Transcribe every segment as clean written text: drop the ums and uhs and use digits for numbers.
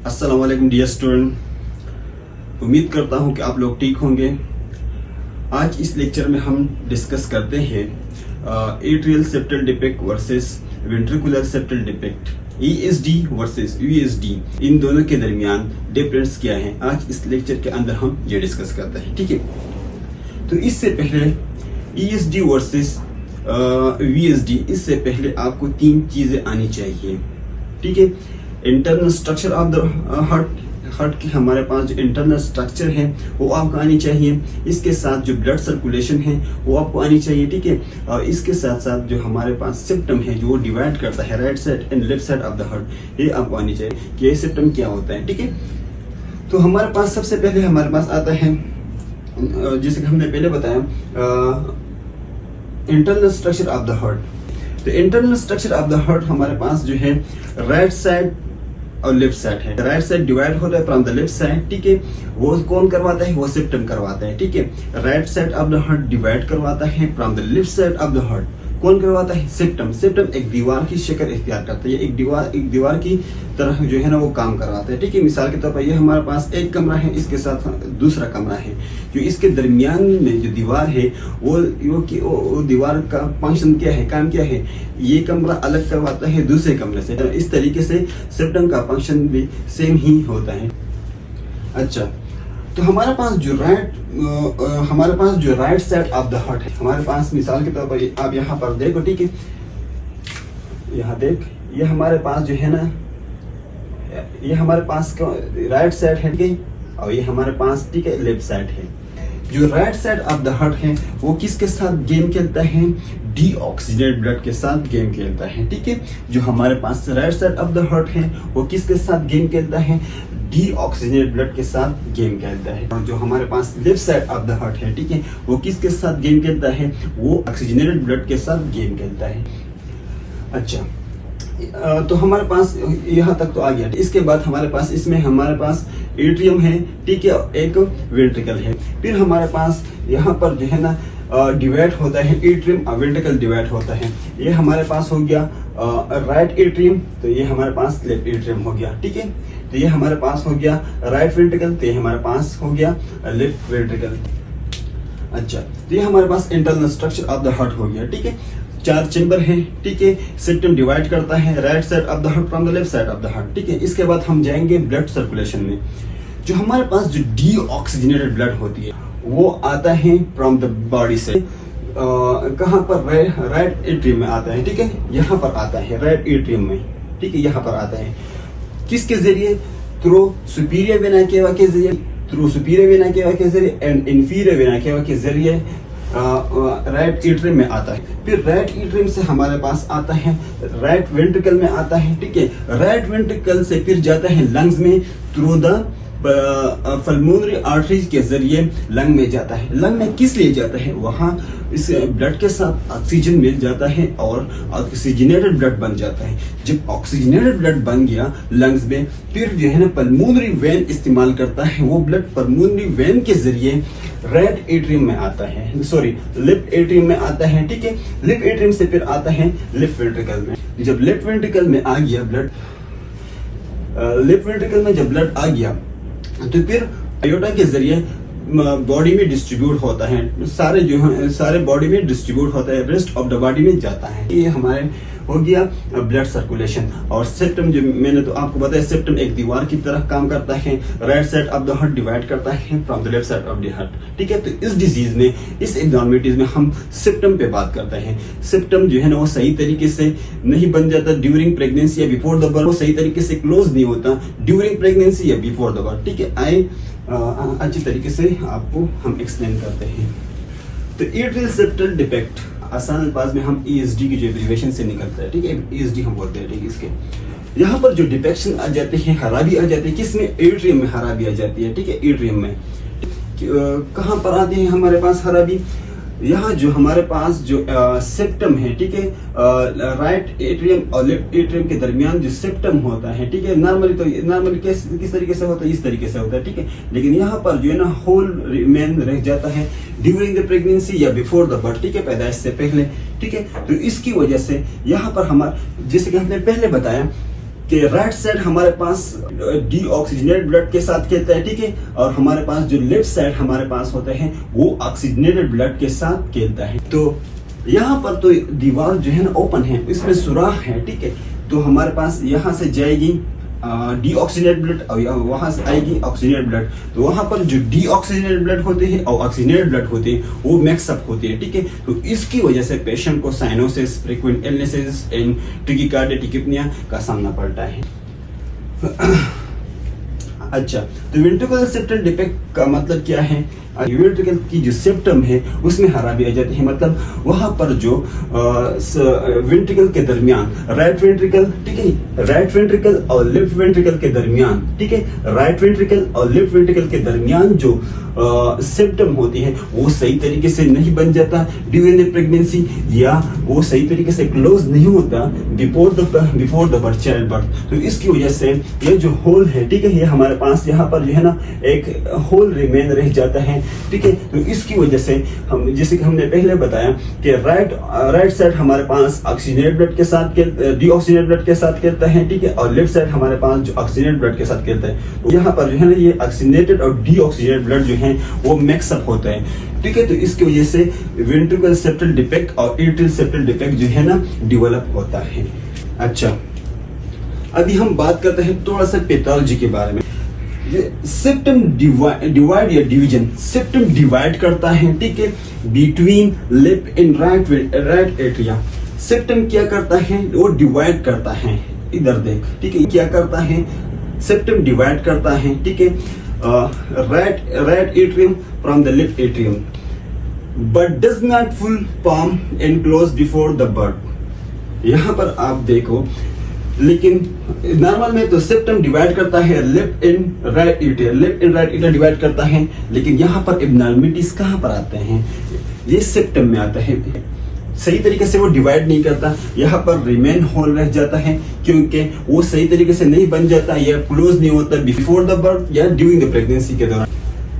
अस्सलाम वालेकुम dear student, उम्मीद करता हूं कि आप लोग ठीक होंगे। आज इस लेक्चर में हम डिस्कस करते हैं atrial septal defect versus ventricular septal defect, ESD versus USD, इन दोनों के दरमियान डिफरेंस क्या है। आज इस लेक्चर के अंदर हम ये डिस्कस करते हैं, ठीक है। तो इससे पहले ESD वर्सेस VSD, इससे पहले आपको तीन चीजें आनी चाहिए, ठीक है। Internal structure of the heart की हमारे पास जो इंटरनल स्ट्रक्चर है वो आपको आनी चाहिए। इसके साथ जो ब्लड सर्कुलेशन है वो आपको आनी चाहिए, ठीक है। और इसके साथ साथ जो हमारे पास सिम्पटम है जो डिवाइड करता है right side and left side of the heart, ये आपको आनी चाहिए कि ये सिम्पटम क्या होता है, ठीक है। तो हमारे पास सबसे पहले हमारे पास आता है, जैसे कि हमने पहले बताया, internal structure of the heart. तो internal structure of the heart हमारे पास जो है राइट साइड और लेफ्ट साइड है। राइट साइड डिवाइड होता है फ्रॉम द लेफ्ट साइड, ठीक है। वो कौन करवाता है? वो सिम्पटम करवाता है, ठीक है। Right side of the heart divide करवाता है from the left side of the heart. कौन करवाता है? सिम्पटम। सिम्पटम एक दीवार की शक्ल इख्तियार करता है, एक दीवार की तरह जो है ना वो काम करवाता है, ठीक है। मिसाल के तौर पर ये हमारे पास एक कमरा है, इसके साथ दूसरा कमरा है। जो इसके दरमियान में जो दीवार है वो दीवार का फंक्शन क्या है, काम क्या है? ये कमरा अलग करवाता है दूसरे कमरे से। इस तरीके से सिम्पटम का फंक्शन भी सेम ही होता है। अच्छा, तो हमारे पास जो right side of the heart है, हमारे पास मिसाल के तौर पर आप यहाँ पर देखो, ठीक है। यहाँ देख, ये हमारे पास जो है ना, ये हमारे पास राइट साइड है, ठीक है। और ये हमारे पास, ठीक है, लेफ्ट साइड है। जो right side of the heart है वो किसके साथ गेम खेलता है? डीऑक्सीजनेटेड ब्लड के साथ गेम खेलता है, ठीक है। जो हमारे पास right side of the heart है वो किसके साथ गेम खेलता है? डीऑक्सीजनेटेड ब्लड के साथ गेम खेलता है। और जो हमारे पास left side of the heart है, ठीक है, वो किसके साथ गेम खेलता है? वो ऑक्सीजनेटेड ब्लड के साथ गेम खेलता है। अच्छा, तो हमारे पास यहाँ तक तो आ गया। इसके बाद हमारे पास हमारे पास एट्रियम है, ठीक है, एक वेंट्रिकल है। फिर हमारे पास यहाँ पर जो है ना डिवाइड होता है, एट्रियम और वेंट्रिकल डिवाइड होता है। ये हमारे पास हो गया राइट एट्रियम, तो ये हमारे पास लेफ्ट एट्रियम हो गया, ठीक है। तो ये हमारे पास हो गया राइट वेंट्रिकल, तो ये हमारे पास हो गया लेफ्ट वेंट्रिकल। अच्छा, तो ये हमारे पास internal structure of the heart हो गया, ठीक है। चार चेंबर है, ठीक है। सिस्टम डिवाइड करता है right side of the heart from the left side of the heart, ठीक है। इसके बाद हम जाएंगे ब्लड सर्कुलेशन में। जो हमारे पास जो डीऑक्सीजनेटेड ब्लड होती है वो आता है फ्रॉम द बॉडी से। कहाँ पर? राइट एट्रियम में आता है, ठीक है। यहाँ पर आता है राइट एट्रियम में, ठीक है, यहाँ पर आता है। किसके जरिए? थ्रू सुपीरियर वेना केवा के जरिए, एंड इंफीरियर वेना केवा के जरिए राइट एट्रियम में आता है। फिर राइट एट्रियम से हमारे पास आता है राइट वेंट्रिकल में आता है, ठीक है। राइट वेंट्रिकल से फिर जाता है लंग्स में थ्रू द पल्मोनरी आर्टरीज के जरिए लंग में जाता है। लंग में किस लिए जाता है? वहां इस ब्लड के साथ ऑक्सीजन मिल जाता है और ऑक्सीजनेटेड ब्लड बन जाता है। जब ऑक्सीजनेटेड ब्लड बन गया लंग्स में, फिर जो है ना पल्मोनरी वेन इस्तेमाल करता है। वो ब्लड पल्मोनरी वेन के जरिए राइट एट्रियम में आता है, सॉरी लेफ्ट एट्रियम में आता है, ठीक है। लेफ्ट एट्रियम से फिर आता है लेफ्ट वेंट्रिकल में। जब लेफ्ट वेंट्रिकल में आ गया ब्लड, लेफ्ट वेंट्रिकल में जब ब्लड आ गया तो फिर आयोटा के जरिए बॉडी में डिस्ट्रीब्यूट होता है। सारे बॉडी में डिस्ट्रीब्यूट होता है, रेस्ट ऑफ द बॉडी में जाता है। ये हमारे हो गया ब्लड सर्कुलेशन। और सेप्टम, जो मैंने तो आपको बताया, सेप्टम एक दीवार की तरह काम करता है। Right side of the heart divide करता है from the left side of the heart, ठीक है। तो इस डिजीज में, इस एब्नॉर्मलिटीज में हम सेप्टम पे बात करते हैं। सेप्टम जो है ना वो सही तरीके से नहीं बन जाता ड्यूरिंग प्रेगनेंसी या बिफोर द बर्थ। वो सही तरीके से क्लोज नहीं होता ड्यूरिंग प्रेगनेंसी या बिफोर द बर्थ, ठीक है। आए अच्छी तरीके से आपको हम एक्सप्लेन करते हैं। तो एट्रियल सेप्टल डिफेक्ट आसान अल्फाज में हम ESD की जो एब्रिविएशन से निकलता है, ठीक है, ESD हम बोलते हैं, ठीक है। इसके यहाँ पर जो डिफेक्शन आ जाते हैं, खराबी आ जाती है, किसमें? एट्रियम में खराबी आ जाती है, ठीक है। एट्रियम में कहाँ पर आती है हमारे पास खराबी? यहाँ जो हमारे पास जो सेप्टम है, ठीक है, राइट एट्रियम और लेफ्ट एट्रियम के दरमियान जो सेप्टम होता है, ठीक है, नॉर्मली किस तरीके से होता है? इस तरीके से होता है, ठीक है। लेकिन यहाँ पर जो है ना होल रिमेन रह जाता है ड्यूरिंग द प्रेगनेंसी या बिफोर द बर्थ, ठीक है, पैदाइश से पहले, ठीक है। तो इसकी वजह से यहाँ पर हमारा, जैसे कि हमने पहले बताया कि राइट साइड हमारे पास डीऑक्सीजनेटेड ब्लड के साथ खेलता है, ठीक है, और हमारे पास जो लेफ्ट साइड हमारे पास होता है वो ऑक्सीजनेटेड ब्लड के साथ खेलता है। तो यहाँ पर तो दीवार जो है ना ओपन है, इसमें सुराख है, ठीक है। तो हमारे पास यहाँ से जाएगी डीऑक्सीजनेटेड ब्लड और वहां से आएगी ऑक्सीजनेटेड ब्लड। तो वहां पर जो डीऑक्सीजनेटेड ब्लड होते हैं और ऑक्सीजनेटेड ब्लड होते हैं वो मिक्सअप होते हैं, ठीक है। तो इसकी वजह से पेशेंट को cyanosis, frequent illnesses and tachycardia, tachypnoea का सामना पड़ता है। अच्छा, तो वेंट्रिकुलर सेप्टल डिफेक्ट का मतलब क्या है? वेंट्रिकल की जो सेप्टम है उसमें खराबी आ जाती है, मतलब वहां पर जो वेंट्रिकल के दरमियान राइट वेंट्रिकल, ठीक है, राइट वेंट्रिकल और लेफ्ट वेंट्रिकल के दरमियान, ठीक है, राइट वेंट्रिकल और लेफ्ट वेंट्रिकल के दरमियान जो सेप्टम होती है वो सही तरीके से नहीं बन जाता ड्यूरिंग द प्रेगनेंसी, या वो सही तरीके से क्लोज नहीं होता before the birth, child birth. तो इसकी वजह से ये जो होल है, ठीक है, ये हमारे पास यहाँ पर जो है ना एक होल रिमेन रह जाता है, ठीक है। तो इसकी वजह से हम, जैसे कि हमने पहले बताया कि राइट साइड हमारे पास ऑक्सीजनेटेड ब्लड के साथ डीऑक्सीजनेटेड ब्लड के साथ खेलता है, ठीक है, और लेफ्ट साइड हमारे पास जो ऑक्सीजनेटेड ब्लड के साथ खेलता है। तो यहाँ पर जो है ना ये ऑक्सीजनेटेड और डीऑक्सीजनेटेड ब्लड जो है वो मिक्सअप होता है, ठीक है। तो इसकी वजह से वेंट्रिकुलर सेप्टल डिफेक्ट और एट्रियल सेप्टल डिफेक्ट जो है ना डेवलप होता है। अच्छा, अभी हम बात करते हैं थोड़ा सा पैथोलॉजी के बारे में। सेप्टम डिवाइड या डिवीजन, सेप्टम डिवाइड करता है, ठीक है, between left and right atria. Septum क्या करता है? वो डिवाइड करता है, इधर देख, ठीक है, क्या करता है? सेप्टम डिवाइड करता है, ठीक है, right atrium from the left atrium, but does not full form and close before the birth. यहाँ पर आप देखो, लेकिन नॉर्मल में तो सेप्टम डिवाइड करता है left and right atria, left and right atria divide करता है, लेकिन यहाँ पर एब्नॉर्मलिटीज कहाँ पर आते हैं? ये सेप्टम में आता है, सही तरीके से वो डिवाइड नहीं करता, यहाँ पर रिमेन होल रह जाता है क्योंकि वो सही तरीके से नहीं बन जाता या क्लोज नहीं होता बिफोर द बर्थ या ड्यूरिंग द प्रेगनेंसी के दौरान।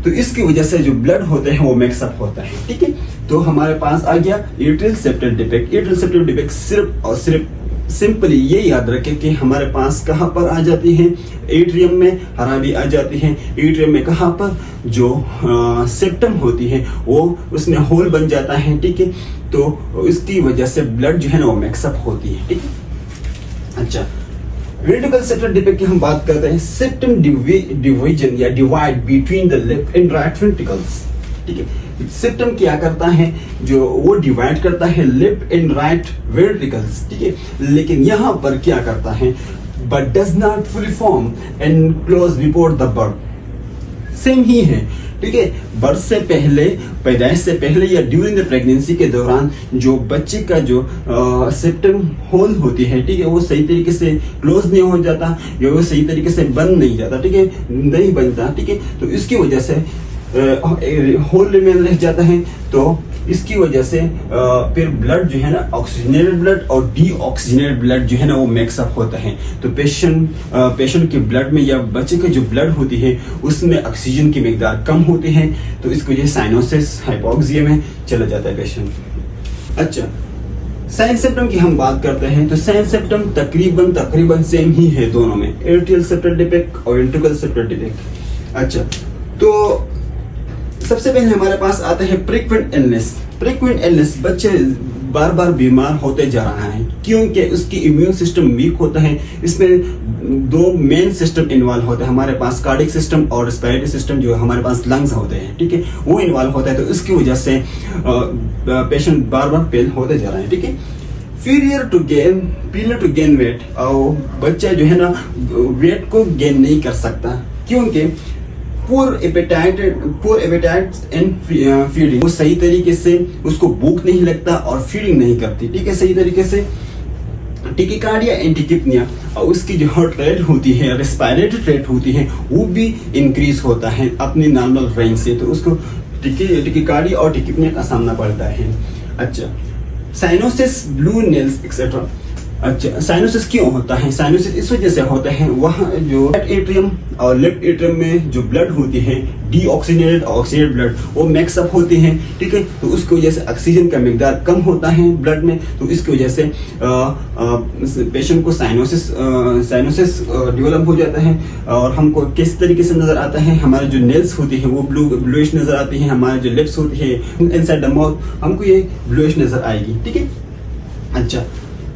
तो इसकी वजह से जो ब्लड होते हैं वो मिक्सअप होता है, ठीक है। तो हमारे पास आ गया atrial septal defect. Atrial septal defect सिर्फ और सिर्फ सिंपली ये याद रखें कि हमारे पास कहाँ पर आ जाती है? एट्रियम में खराबी आ जाती है। एट्रियम में कहाँ पर? जो सेप्टम होती है वो उसमें होल बन जाता है, ठीक है। तो इसकी वजह से ब्लड जो है ना वो मिक्सअप होती है, ठीक है। अच्छा, वेंट्रिकुलर सेप्टल डिफेक्ट की हम बात करते हैं। सेप्टम डिवीजन या divide between the left and right ventricles, ठीक है। सेप्टम क्या करता है? जो वो डिवाइड करता है लेफ्ट एंड राइट वेंट्रिकल्स, ठीक है, लेकिन यहाँ पर क्या करता है? But does not fully form and close before the birth. Same ही है, ठीक है। बर्थ से पहले, पैदाइश से पहले या ड्यूरिंग द प्रेगनेंसी के दौरान जो बच्चे का जो सेप्टम होल होती है, ठीक है, वो सही तरीके से क्लोज नहीं हो जाता या वो सही तरीके से बंद नहीं जाता, ठीक है, नहीं बनता, ठीक है। तो इसकी वजह से होल रिमेन रह जाता है। तो इसकी वजह से फिर ब्लड जो है ना, ऑक्सीजनेटेड ब्लड और डीऑक्सीजनेटेड ब्लड जो है ना वो मिक्सअप होता है। तो पेशेंट के ब्लड में या बच्चे के जो ब्लड होती है उसमें ऑक्सीजन की मिकदार कम होती है, तो इसकी वजह से साइनोसिस, हाइपोक्सिया में चला जाता है पेशेंट। अच्छा, साइन सेप्टम की हम बात करते हैं। तो साइन सेप्टम तकरीबन सेम ही है दोनों में, एट्रियल सेप्टल डिफेक्ट और वेंट्रिकुलर सेप्टल डिफेक्ट। अच्छा, तो सबसे पहले हमारे पास आता है फ्रीक्वेंट इलनेस। फ्रीक्वेंट इलनेस, बच्चे बार बार बीमार होते जा रहा है क्योंकि उसकी इम्यून सिस्टम वीक होता है। इसमें दो मेन सिस्टम इन्वॉल्व होते हैं हमारे पास, कार्डियक सिस्टम और रेस्पिरेटरी सिस्टम जो हमारे पास लंग्स होते हैं, ठीक है, वो इन्वॉल्व होता है। तो इसकी वजह से पेशेंट बार बार फेल होते जा रहे हैं, ठीक है। फेलियर टू गेन वेट, और बच्चा जो है ना वेट को गेन नहीं कर सकता क्योंकि पोर एपेटाइट एंड फीडिंग, वो सही तरीके से उसको भूख नहीं लगता और फीडिंग नहीं करती, ठीक है, सही तरीके से। टैकीकार्डिया एंड टिकिपनिया, और उसकी जो हार्ट रेट होती है, रेस्पिरेटरी रेट होती है, वो भी इंक्रीज होता है अपनी नॉर्मल रेंज से, तो उसको टैकीकार्डिया और टिकिपनिया का सामना पड़ता है। अच्छा, साइनोसिस, ब्लू नेल्स एक्सेट्रा। अच्छा, साइनोसिस क्यों होता है? साइनोसिस इस वजह से होता है, वहाँ जो राइट एट्रियम और लेफ्ट एट्रियम में जो ब्लड होती है, डीऑक्सीजनेटेड और ऑक्सीजनेटेड ब्लड, वो मिक्सअप होते हैं, ठीक है। तो उसकी वजह से ऑक्सीजन का मिकदार कम होता है ब्लड में, तो इसकी वजह से पेशेंट को साइनोसिस डेवलप हो जाता है। और हमको किस तरीके से नजर आता है, हमारे जो नेल्स होती है वो ब्लूइश नजर आती है, हमारे जो लिप्स होती है इनसाइड द माउथ हमको ये ब्लूइश नजर आएगी, ठीक है। अच्छा,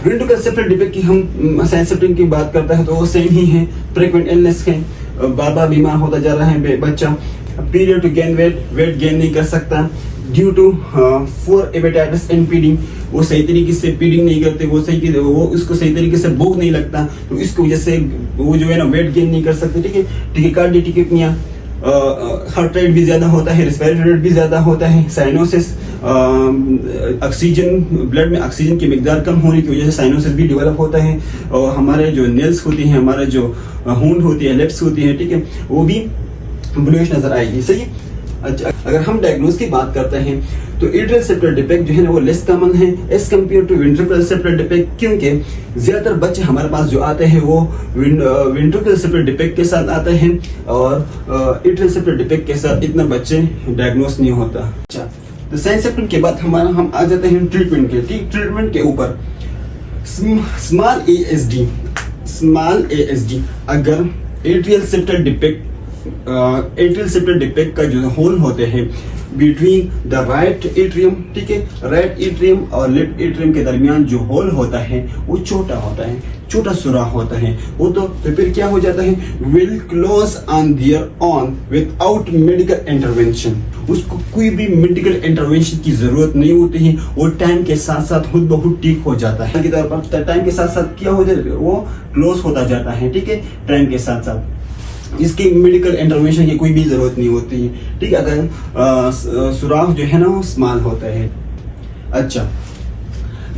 वेंट्रिकल सेप्टल डिफेक्ट की हम सेंसिटिविटी की बात करते हैं तो वो सेम ही है, फ्रीक्वेंट इलनेस है, बार बार बीमार होता जा रहा है बच्चा, period to gain weight gain नहीं कर सकता due to for hepatitis and feeding, वो सही तरीके से फीडिंग नहीं करते, वो उसको सही तरीके से भूख नहीं लगता, तो इसकी वजह से वो जो है ना वेट गेन नहीं कर सकते, ठीक है। कार्डियोटिकेपनिया, हार्ट रेट भी ज्यादा होता है, रेस्पिरेटरी रेट भी ज्यादा होता है, साइनोसिस, ऑक्सीजन ब्लड में ऑक्सीजन की मिकदार कम होने की वजह से साइनोसिस भी डेवलप होता है। और हमारे जो नेल्स होती हैं, हमारे जो हूंड होती है, लिप्स होती है, ठीक है, वो भी ब्लूइश नजर आएगी, सही है। अच्छा, अगर हम डायग्नोस की बात करते हैं तो एट्रियल सेप्टल डिफेक्ट जो है ना वो लेस कॉमन है as compare to ventricular septal defect, क्योंकि ज्यादातर बच्चे हमारे पास जो आते हैं वो वेंट्रिकुलर सेप्टल डिफेक्ट के साथ आते हैं और एट्रियल सेप्टल डिफेक्ट के साथ इतना बच्चे डायग्नोस नहीं होता। अच्छा, तो साइन सिम्टम के बाद हम आ जाते हैं ट्रीटमेंट के। ट्रीटमेंट के ऊपर स्मॉल एएसडी, अगर एट्रियल सेप्टल डिफेक्ट का जो होल होते हैं बिटवीन द राइट एट्रियम, ठीक है, राइट एट्रियम और लेफ्ट एट्रियम के दरमियान जो होल होता है वो छोटा होता है, छोटा सुराख होता है, वो तो फिर क्या हो जाता है, will close on their on without medical intervention, उसको कोई भी मेडिकल इंटरवेंशन की जरूरत नहीं होती है, वो टाइम के साथ साथ खुद ब खुद ठीक हो जाता है। टाइम के साथ साथ क्या हो जाता है, वो क्लोज होता जाता है, ठीक है, टाइम के साथ साथ इसकी मेडिकल इंटरवेंशन की कोई भी जरूरत नहीं होती है, ठीक है, अगर सुराख जो है ना वो स्मॉल होता है। अच्छा,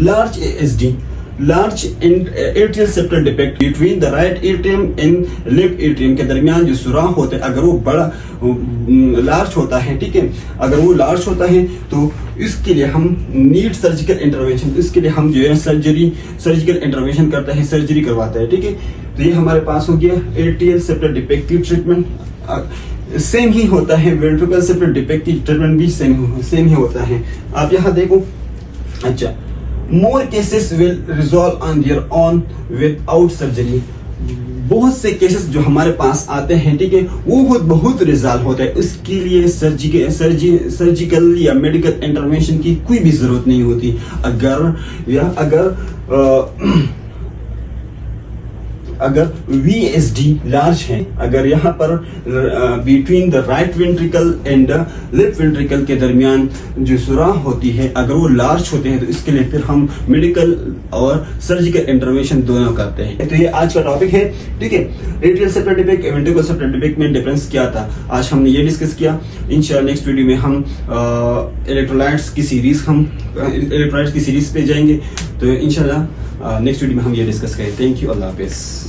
large ASD, large atrial septal defect between the right atrium and left atrium के दरमियान जो सुराख होते हैं, अगर वो बड़ा लार्ज होता है, ठीक है, अगर वो लार्ज होता है तो इसके लिए हम नीड सर्जिकल इंटरवेंशन, इसके लिए हम जो है सर्जिकल इंटरवेंशन करते हैं, सर्जरी करवाते हैं, ठीक है। तो ये हमारे पास हो गया एट्रियल सेप्टल डिफेक्ट की ट्रीटमेंट। सेम ही होता है वेंट्रिकल सेप्टल डिफेक्ट की ट्रीटमेंट भी सेम ही होता है। आप यहाँ देखो, अच्छा, more cases will resolve on their on without surgery, बहुत से केसेस जो हमारे पास आते हैं, ठीक है, वो बहुत रिजॉल्व होता है, उसके लिए सर्जिकल या मेडिकल इंटरवेंशन की कोई भी जरूरत नहीं होती। अगर VSD लार्ज है, अगर यहाँ पर between the right ventricle and left ventricle के दरमियान जो सुराख होती है, अगर वो लार्ज होते हैं तो इसके लिए फिर हम मेडिकल और सर्जिकल इंटरवेंशन दोनों करते हैं। तो ये आज का टॉपिक है, ठीक है, atrial septal defect, ventricular septal defect में डिफरेंस क्या था, आज हमने ये डिस्कस किया। इंशाल्लाह नेक्स्ट वीडियो में हम इलेक्ट्रोलाइट्स की सीरीज पे जाएंगे, तो इंशाल्लाह नेक्स्ट वीडियो में हम ये डिस्कस करें। Thank you, Allah Hafiz.